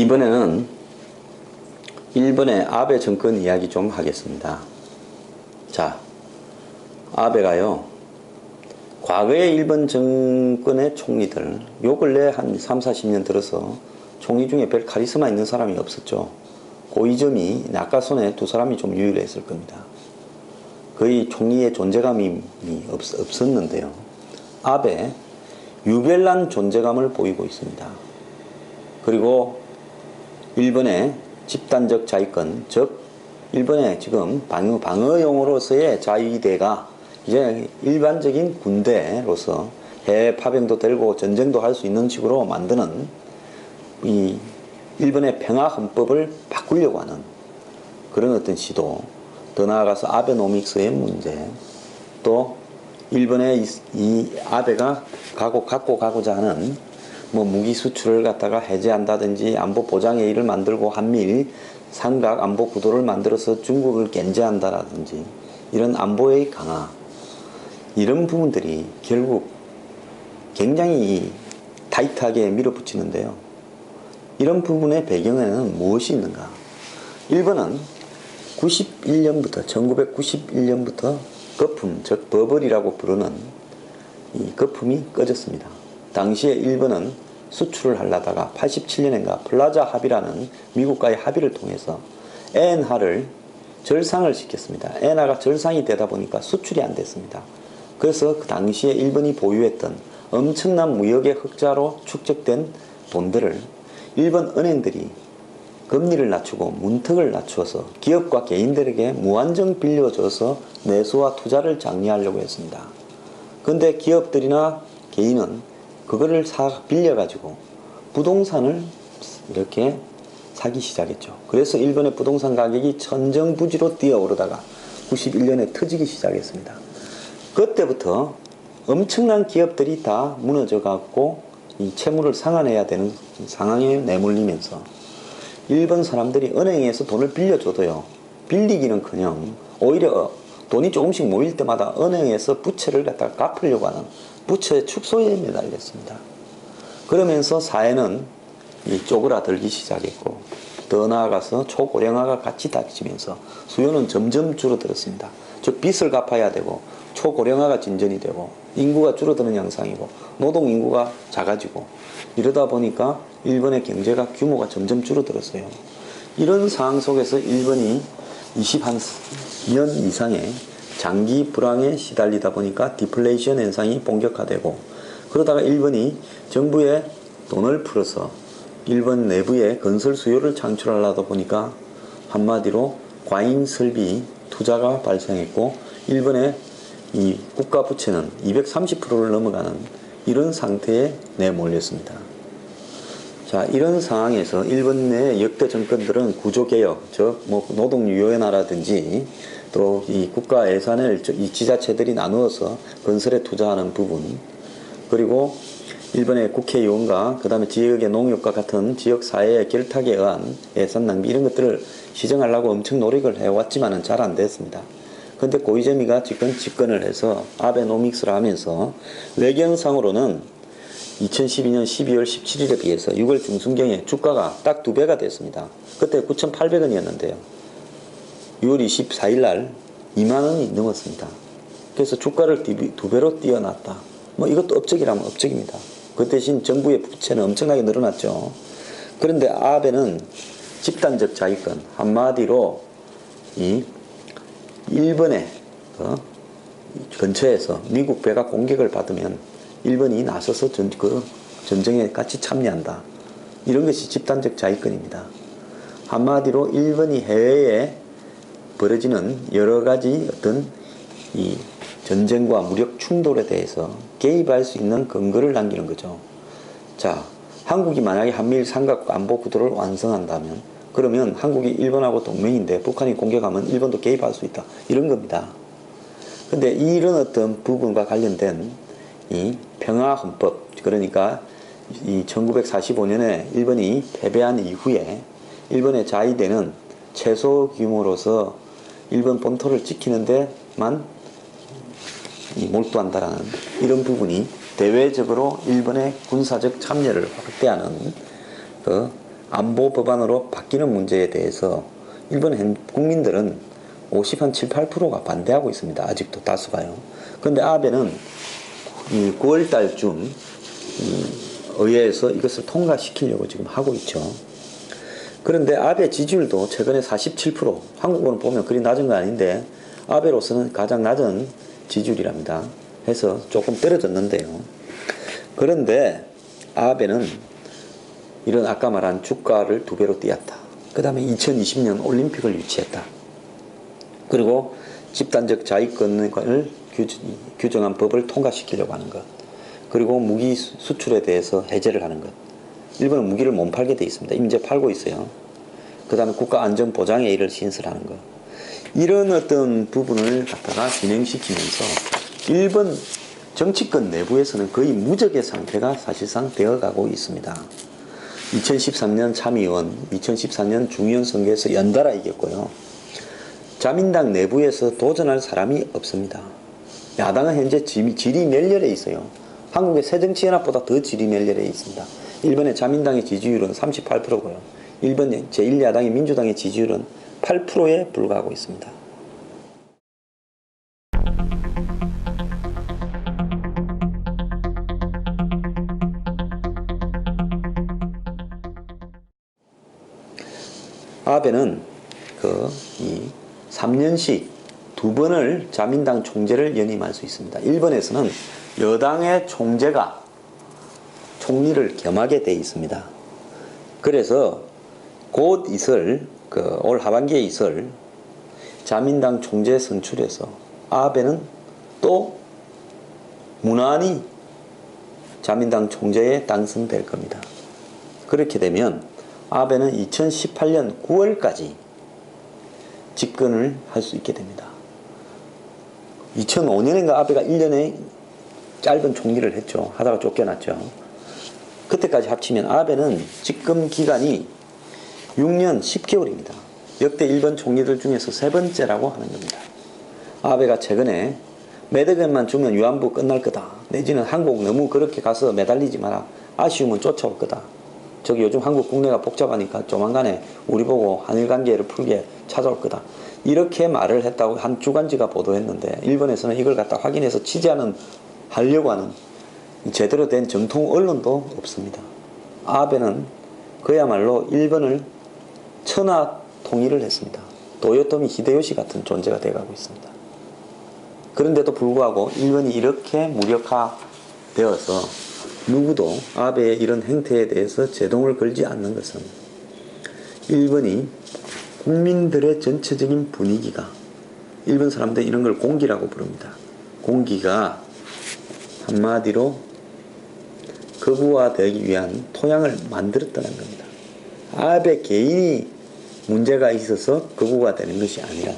이번에는 일본의 아베 정권 이야기 좀 하겠습니다. 자, 아베가요, 과거의 일본 정권의 총리들, 요 근래 한 3, 40년 들어서 총리 중에 별 카리스마 있는 사람이 없었죠. 그 이점이 낙하손에 두 사람이 좀 유일했을 겁니다. 거의 총리의 존재감이 없었는데요. 아베, 유별난 존재감을 보이고 있습니다. 그리고 일본의 집단적 자위권, 즉 일본의 지금 방어용으로서의 자위대가 이제 일반적인 군대로서 해외 파병도 되고 전쟁도 할 수 있는 식으로 만드는 이 일본의 평화헌법을 바꾸려고 하는 그런 어떤 시도, 더 나아가서 아베노믹스의 문제, 또 일본의 이 아베가 갖고 가고자 하는 뭐 무기 수출을 갖다가 해제한다든지 안보 보장의 일을 만들고 한미일 삼각 안보 구도를 만들어서 중국을 견제한다라든지 이런 안보의 강화, 이런 부분들이 결국 굉장히 타이트하게 밀어붙이는데요. 이런 부분의 배경에는 무엇이 있는가? 일본은 1991년부터 거품, 즉 버블이라고 부르는 이 거품이 꺼졌습니다. 당시에 일본은 수출을 하려다가 87년인가 플라자 합의라는 미국과의 합의를 통해서 엔화를 절상을 시켰습니다. 엔화가 절상이 되다 보니까 수출이 안 됐습니다. 그래서 그 당시에 일본이 보유했던 엄청난 무역의 흑자로 축적된 돈들을 일본 은행들이 금리를 낮추고 문턱을 낮추어서 기업과 개인들에게 무한정 빌려줘서 내수와 투자를 장려하려고 했습니다. 그런데 기업들이나 개인은 그거를 빌려가지고 부동산을 이렇게 사기 시작했죠. 그래서 일본의 부동산 가격이 천정부지로 뛰어오르다가 91년에 터지기 시작했습니다. 그때부터 엄청난 기업들이 다 무너져 갖고 이 채무를 상환해야 되는 상황에 내몰리면서 일본 사람들이 은행에서 돈을 빌려줘도요, 빌리기는커녕 오히려 돈이 조금씩 모일 때마다 은행에서 부채를 갖다가 갚으려고 하는 부채의 축소에 매달렸습니다. 그러면서 사회는 이 쪼그라들기 시작했고, 더 나아가서 초고령화가 같이 닥치면서 수요는 점점 줄어들었습니다. 즉 빚을 갚아야 되고 초고령화가 진전이 되고 인구가 줄어드는 양상이고 노동 인구가 작아지고 이러다 보니까 일본의 경제가 규모가 점점 줄어들었어요. 이런 상황 속에서 일본이 20년 이상의 장기 불황에 시달리다 보니까 디플레이션 현상이 본격화되고, 그러다가 일본이 정부에 돈을 풀어서 일본 내부의 건설 수요를 창출하려다 보니까 한마디로 과잉 설비 투자가 발생했고, 일본의 이 국가 부채는 230%를 넘어가는 이런 상태에 내몰렸습니다. 자, 이런 상황에서 일본 내 역대 정권들은 구조개혁, 즉 뭐 노동유연화라든지 또 이 국가 예산을 이 지자체들이 나누어서 건설에 투자하는 부분, 그리고 일본의 국회의원과 그 다음에 지역의 농협과 같은 지역사회의 결탁에 의한 예산 낭비, 이런 것들을 시정하려고 엄청 노력을 해왔지만은 잘 안 됐습니다. 근데 고이즈미가 지금 집권을 해서 아베노믹스를 하면서 외경상으로는 2012년 12월 17일에 비해서 6월 중순경에 주가가 딱 2배가 됐습니다. 그때 9,800원이었는데요. 6월 24일 날 2만원이 넘었습니다. 그래서 주가를 2배로 뛰어났다. 뭐 이것도 업적이라면 업적입니다. 그 대신 정부의 부채는 엄청나게 늘어났죠. 그런데 아베는 집단적 자위권, 한마디로 이 일본의 근처에서 미국 배가 공격을 받으면 일본이 나서서 전쟁에 같이 참여한다. 이런 것이 집단적 자위권입니다. 한마디로 일본이 해외에 벌어지는 여러 가지 어떤 이 전쟁과 무력 충돌에 대해서 개입할 수 있는 근거를 남기는 거죠. 자, 한국이 만약에 한미일 삼각 안보 구도를 완성한다면, 그러면 한국이 일본하고 동맹인데 북한이 공격하면 일본도 개입할 수 있다. 이런 겁니다. 근데 이런 어떤 부분과 관련된 이 평화헌법, 그러니까 이 1945년에 일본이 패배한 이후에 일본의 자위대는 최소 규모로서 일본 본토를 지키는 데만 몰두한다라는 이런 부분이 대외적으로 일본의 군사적 참여를 확대하는 그 안보 법안으로 바뀌는 문제에 대해서 일본 국민들은 7, 8%가 반대하고 있습니다. 아직도 다수가요. 그런데 아베는 9월 달쯤 의회에서 이것을 통과시키려고 지금 하고 있죠. 그런데 아베 지지율도 최근에 47%, 한국어는 보면 그리 낮은 거 아닌데 아베로서는 가장 낮은 지지율이랍니다. 해서 조금 떨어졌는데요. 그런데 아베는 이런 아까 말한 주가를 2배로 띄었다. 그 다음에 2020년 올림픽을 유치했다. 그리고 집단적 자위권을 규정한 법을 통과시키려고 하는 것. 그리고 무기 수출에 대해서 해제를 하는 것. 일본은 무기를 못 팔게 돼 있습니다. 이미 이제 팔고 있어요. 그 다음에 국가안전보장에 이를 신설하는 것. 이런 어떤 부분을 갖다가 진행시키면서 일본 정치권 내부에서는 거의 무적의 상태가 사실상 되어가고 있습니다. 2013년 참의원, 2014년 중의원 선거에서 연달아 이겼고요. 자민당 내부에서 도전할 사람이 없습니다. 야당은 현재 질이 멸렬해 있어요. 한국의 새정치연합보다 더 질이 멸렬해 있습니다. 일본의 자민당의 지지율은 38%고요. 일본 제1야당의 민주당의 지지율은 8%에 불과하고 있습니다. 아베는 이 3년씩 2번을 자민당 총재를 연임할 수 있습니다. 일본에서는 여당의 총재가 총리를 겸하게 되어 있습니다. 그래서 곧 있을 올 하반기에 있을 자민당 총재 선출에서 아베는 또 무난히 자민당 총재에 당선될 겁니다. 그렇게 되면 아베는 2018년 9월까지 집권을 할 수 있게 됩니다. 2005년인가 아베가 1년에 짧은 총리를 했죠. 하다가 쫓겨났죠. 그때까지 합치면 아베는 집권 기간이 6년 10개월입니다. 역대 일본 총리들 중에서 3번째라고 하는 겁니다. 아베가 최근에 매듭만 주면 위안부 끝날 거다. 내지는 한국 너무 그렇게 가서 매달리지 마라. 아쉬우면 쫓아올 거다. 저기 요즘 한국 국내가 복잡하니까 조만간에 우리 보고 한일 관계를 풀게 찾아올 거다. 이렇게 말을 했다고 한 주간지가 보도했는데 일본에서는 이걸 갖다 확인해서 하려고 하는 제대로 된 정통 언론도 없습니다. 아베는 그야말로 일본을 천하 통일을 했습니다. 도요토미 히데요시 같은 존재가 되어가고 있습니다. 그런데도 불구하고 일본이 이렇게 무력화되어서 누구도 아베의 이런 행태에 대해서 제동을 걸지 않는 것은 일본이 국민들의 전체적인 분위기가, 일본 사람들은 이런 걸 공기라고 부릅니다. 공기가 한마디로 극우화되기 위한 토양을 만들었다는 겁니다. 아베 개인이 문제가 있어서 극우가 되는 것이 아니라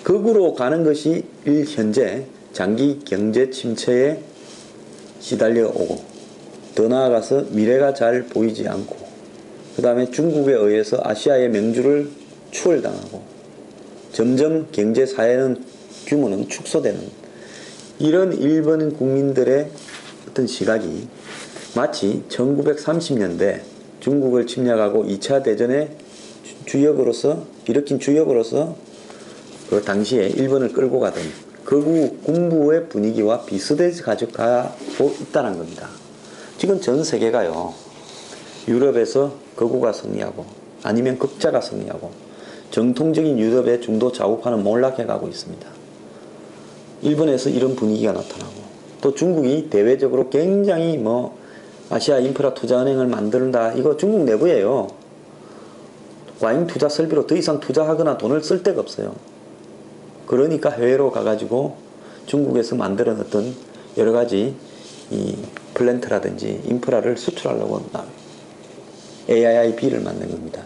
극우로 가는 것이 현재 장기 경제 침체에 시달려 오고, 더 나아가서 미래가 잘 보이지 않고, 그 다음에 중국에 의해서 아시아의 명주를 추월당하고 점점 경제 사회는 규모는 축소되는 이런 일본 국민들의 어떤 시각이 마치 1930년대 중국을 침략하고 2차 대전의 일으킨 주역으로서 그 당시에 일본을 끌고 가던 극우 군부의 분위기와 비슷해서 가져가고 있다는 겁니다. 지금 전 세계가요, 유럽에서 극우가 승리하고 아니면 극자가 승리하고 정통적인 유럽의 중도 좌우파는 몰락해 가고 있습니다. 일본에서 이런 분위기가 나타나고, 또 중국이 대외적으로 굉장히 아시아 인프라 투자은행을 만든다. 이거 중국 내부예요. 과잉 투자 설비로 더 이상 투자하거나 돈을 쓸 데가 없어요. 그러니까 해외로 가가지고 중국에서 만드는 어떤 여러 가지 이 플랜트라든지 인프라를 수출하려고 나와요. AIIB를 만든 겁니다.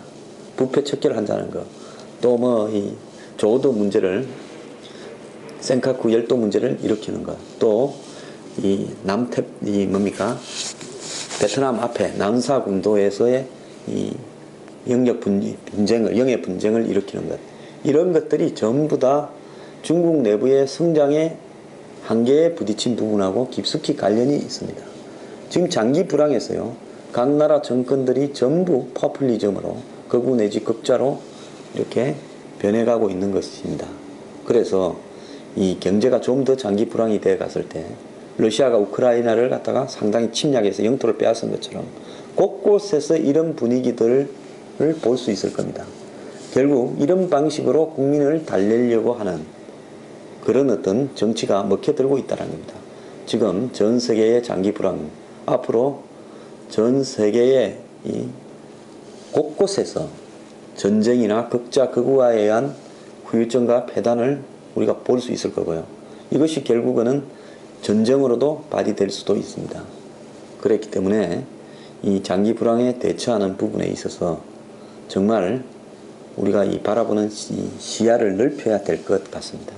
부패 척결을 한다는 거. 또 이 조도 문제를, 센카쿠 열도 문제를 일으키는 것. 또 이 베트남 앞에 난사 군도에서의 이 영해 분쟁을 일으키는 것. 이런 것들이 전부 다 중국 내부의 성장의 한계에 부딪힌 부분하고 깊숙이 관련이 있습니다. 지금 장기 불황에서요, 각 나라 정권들이 전부 포퓰리즘으로 극우 내지 극좌로 이렇게 변해가고 있는 것입니다. 그래서 이 경제가 좀 더 장기 불황이 되어 갔을 때 러시아가 우크라이나를 갖다가 상당히 침략해서 영토를 빼앗은 것처럼 곳곳에서 이런 분위기들을 볼 수 있을 겁니다. 결국 이런 방식으로 국민을 달래려고 하는 그런 어떤 정치가 먹혀들고 있다는 겁니다. 지금 전 세계의 장기 불황, 앞으로 전 세계의 이 곳곳에서 전쟁이나 극자 극우화에 의한 후유증과 폐단을 우리가 볼 수 있을 거고요. 이것이 결국은 전쟁으로도 발휘될 수도 있습니다. 그렇기 때문에 이 장기 불황에 대처하는 부분에 있어서 정말 우리가 이 바라보는 시야를 넓혀야 될 것 같습니다.